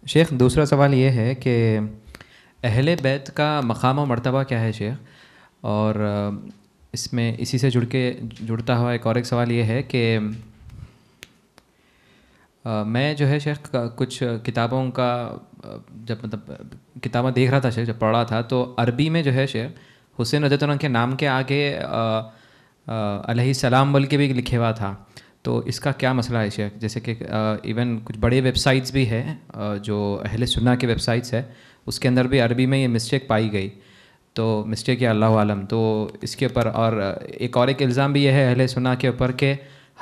شیخ دوسرا سوال یہ ہے کہ اہل بیت کا مقام و مرتبہ کیا ہے شیخ؟ اور اس میں اسی سے جڑتا ہوا ایک سوال یہ ہے کہ میں جو ہے شیخ کچھ کتابوں کا جب کتابیں دیکھ رہا تھا شیخ، جب پڑھ رہا تھا تو عربی میں جو ہے شیخ حسین رضی اللہ عنہ کے نام کے آگے علیہ السلام بول کے بھی لکھے ہوا تھا، تو اس کا کیا مسئلہ ہے شیخ؟ جیسے کہ ایون کچھ بڑے ویب سائٹس بھی ہیں جو اہل سنہ کے ویب سائٹس ہے، اس کے اندر بھی عربی میں یہ مسٹیک پائی گئی، تو مسٹیک یا اللہ عالم، تو اس کے اوپر اور ایک الزام بھی یہ ہے اہل سنہ کے اوپر کہ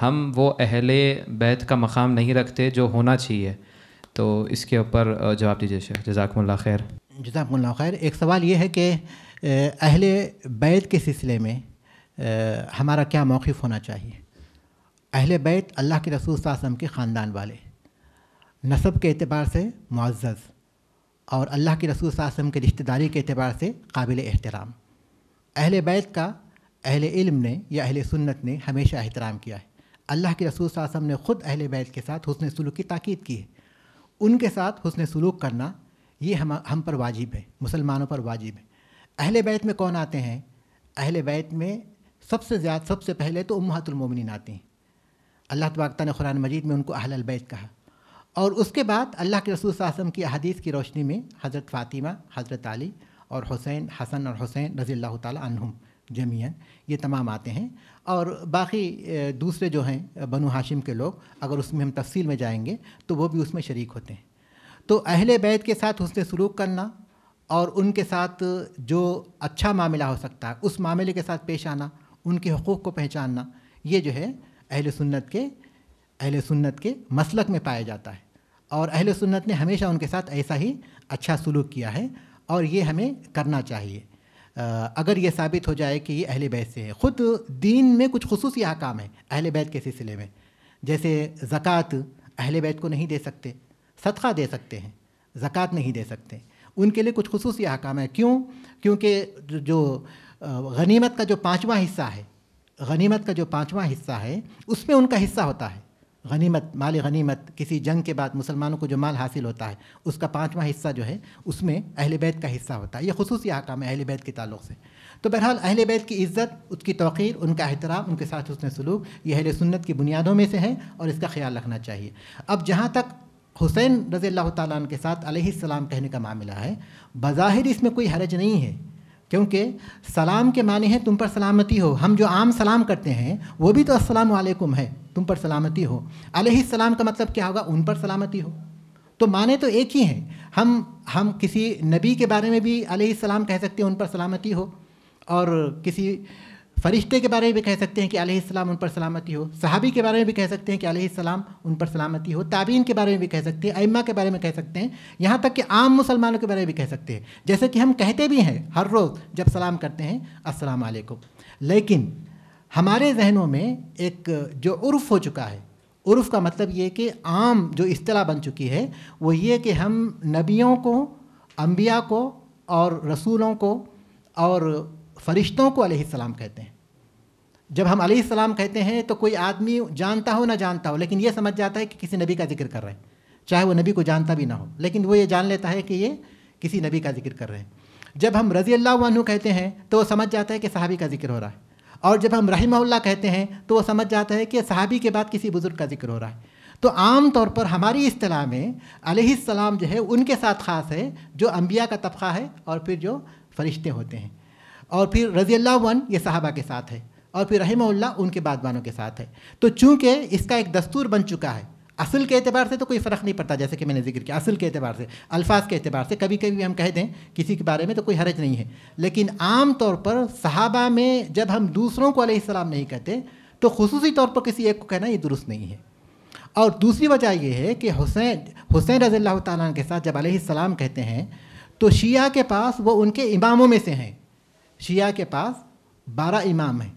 ہم وہ اہل بیت کا مقام نہیں رکھتے جو ہونا چاہیے، تو اس کے اوپر جواب دیجیے شیخ، جزاکم اللہ خیر۔ جزاکم اللہ خیر۔ ایک سوال یہ ہے کہ اہل بیت کے سلسلے میں ہمارا کیا موقف ہونا چاہیے؟ اہل بیت اللہ کے رسول صلی اللہ علیہ وسلم کے خاندان والے، نسب کے اعتبار سے معزز، اور اللہ کے رسول صلی اللہ علیہ وسلم کے رشتہ داری کے اعتبار سے قابل احترام۔ اہل بیت کا اہل علم نے یا اہل سنت نے ہمیشہ احترام کیا ہے۔ اللہ کے رسول صلی اللہ علیہ وسلم نے خود اہل بیت کے ساتھ حسن سلوک کی تاکید کی ہے۔ ان کے ساتھ حسن سلوک کرنا یہ ہم پر واجب ہے، مسلمانوں پر واجب ہے۔ اہل بیت میں کون آتے ہیں؟ اہل بیت میں سب سے پہلے تو امہات المومنین آتے ہیں۔ اللہ تبارک تعالیٰ نے قرآن مجید میں ان کو اہل البیت کہا، اور اس کے بعد اللہ کے رسول صلی اللہ علیہ وسلم کی احادیث کی روشنی میں حضرت فاطمہ، حضرت علی اور حسن اور حسین رضی اللہ تعالیٰ عنہم جمیعاً، یہ تمام آتے ہیں، اور باقی دوسرے جو ہیں بنو ہاشم کے لوگ، اگر اس میں ہم تفصیل میں جائیں گے تو وہ بھی اس میں شریک ہوتے ہیں۔ تو اہل بیت کے ساتھ حسن سلوک کرنا اور ان کے ساتھ جو اچھا معاملہ ہو سکتا ہے اس معاملے کے ساتھ پیش آنا، ان کے حقوق کو پہچاننا، یہ جو ہے اہل سنت کے مسلک میں پایا جاتا ہے، اور اہل سنت نے ہمیشہ ان کے ساتھ ایسا ہی اچھا سلوک کیا ہے، اور یہ ہمیں کرنا چاہیے اگر یہ ثابت ہو جائے کہ یہ اہل بیت سے ہے۔ خود دین میں کچھ خصوصی احکام ہیں اہل بیت کے سلسلے میں، جیسے زکوٰۃ اہل بیت کو نہیں دے سکتے، صدقہ دے سکتے ہیں، زکوٰۃ نہیں دے سکتے، ان کے لیے کچھ خصوصی احکام ہیں۔ کیونکہ جو غنیمت کا جو پانچواں حصہ ہے اس میں ان کا حصہ ہوتا ہے۔ مال غنیمت، کسی جنگ کے بعد مسلمانوں کو جو مال حاصل ہوتا ہے اس کا پانچواں حصہ جو ہے اس میں اہل بیت کا حصہ ہوتا ہے۔ یہ خصوصی احکام ہے اہل بیت کے تعلق سے۔ تو بہرحال اہل بیت کی عزت، اس کی توقیر، ان کا احترام، ان کے ساتھ حسن سلوک، یہ اہل سنت کی بنیادوں میں سے ہے، اور اس کا خیال رکھنا چاہیے۔ اب جہاں تک حسین رضی اللہ تعالیٰ عنہ کے ساتھ علیہ السلام کہنے کا معاملہ ہے، بظاہر اس میں کوئی حرج نہیں ہے، کیونکہ سلام کے معنی ہے تم پر سلامتی ہو۔ ہم جو عام سلام کرتے ہیں وہ بھی تو السلام علیکم ہے، تم پر سلامتی ہو۔ علیہ السلام کا مطلب کیا ہوگا؟ ان پر سلامتی ہو۔ تو معنی تو ایک ہی ہیں۔ ہم کسی نبی کے بارے میں بھی علیہ السلام کہہ سکتے ہیں ان پر سلامتی ہو، اور کسی فرشتے کے بارے میں بھی کہہ سکتے ہیں کہ علیہ السلام ان پر سلامتی ہو، صحابی کے بارے میں بھی کہہ سکتے ہیں کہ علیہ السلام ان پر سلامتی ہو، تابعین کے بارے میں بھی کہہ سکتے ہیں، ائمہ کے بارے میں کہہ سکتے ہیں، یہاں تک کہ عام مسلمانوں کے بارے میں بھی کہہ سکتے ہیں، جیسے کہ ہم کہتے بھی ہیں ہر روز جب سلام کرتے ہیں السلام علیکم۔ لیکن ہمارے ذہنوں میں ایک جو عرف ہو چکا ہے، عرف کا مطلب یہ کہ عام جو اصطلاح بن چکی ہے وہ یہ کہ ہم نبیوں کو، انبیاء کو اور رسولوں کو اور فرشتوں کو علیہ السلام کہتے ہیں۔ جب ہم علیہ السلام کہتے ہیں تو کوئی آدمی جانتا ہو نہ جانتا ہو لیکن یہ سمجھ جاتا ہے کہ کسی نبی کا ذکر کر رہے ہیں، چاہے وہ نبی کو جانتا بھی نہ ہو، لیکن وہ یہ جان لیتا ہے کہ یہ کسی نبی کا ذکر کر رہے ہیں۔ جب ہم رضی اللہ عنہ کہتے ہیں تو وہ سمجھ جاتا ہے کہ صحابی کا ذکر ہو رہا ہے، اور جب ہم رحمہ اللہ کہتے ہیں تو وہ سمجھ جاتا ہے کہ صحابی کے بعد کسی بزرگ کا ذکر ہو رہا ہے۔ تو عام طور پر ہماری اصطلاح میں علیہ السلام جو ہے ان کے ساتھ خاص ہے جو انبیاء کا طبقہ ہے، اور پھر جو فرشتے ہوتے ہیں، اور پھر رضی اللہ عنہ یہ صحابہ کے ساتھ ہے، اور پھر رحمہ اللہ ان کے بعد والوں کے ساتھ ہے۔ تو چونکہ اس کا ایک دستور بن چکا ہے، اصل کے اعتبار سے تو کوئی فرق نہیں پڑتا، جیسے کہ میں نے ذکر کیا، اصل کے اعتبار سے، الفاظ کے اعتبار سے کبھی کبھی ہم کہہ دیں کسی کے بارے میں تو کوئی حرج نہیں ہے، لیکن عام طور پر صحابہ میں جب ہم دوسروں کو علیہ السلام نہیں کہتے تو خصوصی طور پر کسی ایک کو کہنا یہ درست نہیں ہے۔ اور دوسری وجہ یہ ہے کہ حسین رضی اللہ تعالیٰ عنہ کے ساتھ جب علیہ السلام کہتے ہیں تو شیعہ کے پاس وہ ان کے اماموں میں سے ہیں۔ شیعہ کے پاس 12 امام ہیں،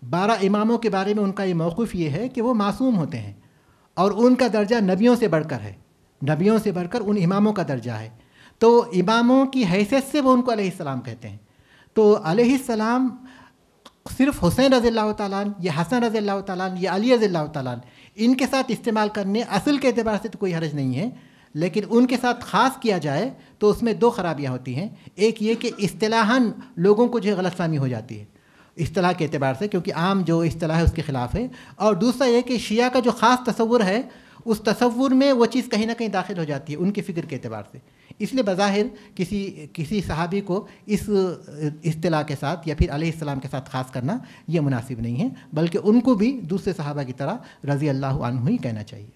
12 اماموں کے بارے میں ان کا یہ موقف یہ ہے کہ وہ معصوم ہوتے ہیں، اور ان کا درجہ نبیوں سے بڑھ کر ہے، نبیوں سے بڑھ کر ان اماموں کا درجہ ہے۔ تو اماموں کی حیثیت سے وہ ان کو علیہ السلام کہتے ہیں۔ تو علیہ السلام صرف حسین رضی اللہ تعالیٰ عنہ یا حسن رضی اللہ تعالیٰ عنہ یا علی رضی اللہ تعالیٰ عنہ ان کے ساتھ استعمال کرنے اصل کے اعتبار سے تو کوئی حرج نہیں ہے، لیکن ان کے ساتھ خاص کیا جائے تو اس میں دو خرابیاں ہوتی ہیں. ایک یہ کہ اصطلاحاً لوگوں کو جو ہے غلط فہمی ہو جاتی ہے اصطلاح کے اعتبار سے، کیونکہ عام جو اصطلاح ہے اس کے خلاف ہے. اور دوسرا یہ کہ شیعہ کا جو خاص تصور ہے اس تصور میں وہ چیز کہیں نہ کہیں داخل ہو جاتی ہے ان کی فکر کے اعتبار سے. اس لیے بظاہر کسی صحابی کو اس اصطلاح کے ساتھ یا پھر علیہ السلام کے ساتھ خاص کرنا یہ مناسب نہیں ہے، بلکہ ان کو بھی دوسرے صحابہ کی طرح رضی اللہ عنہ ہی کہنا چاہیے.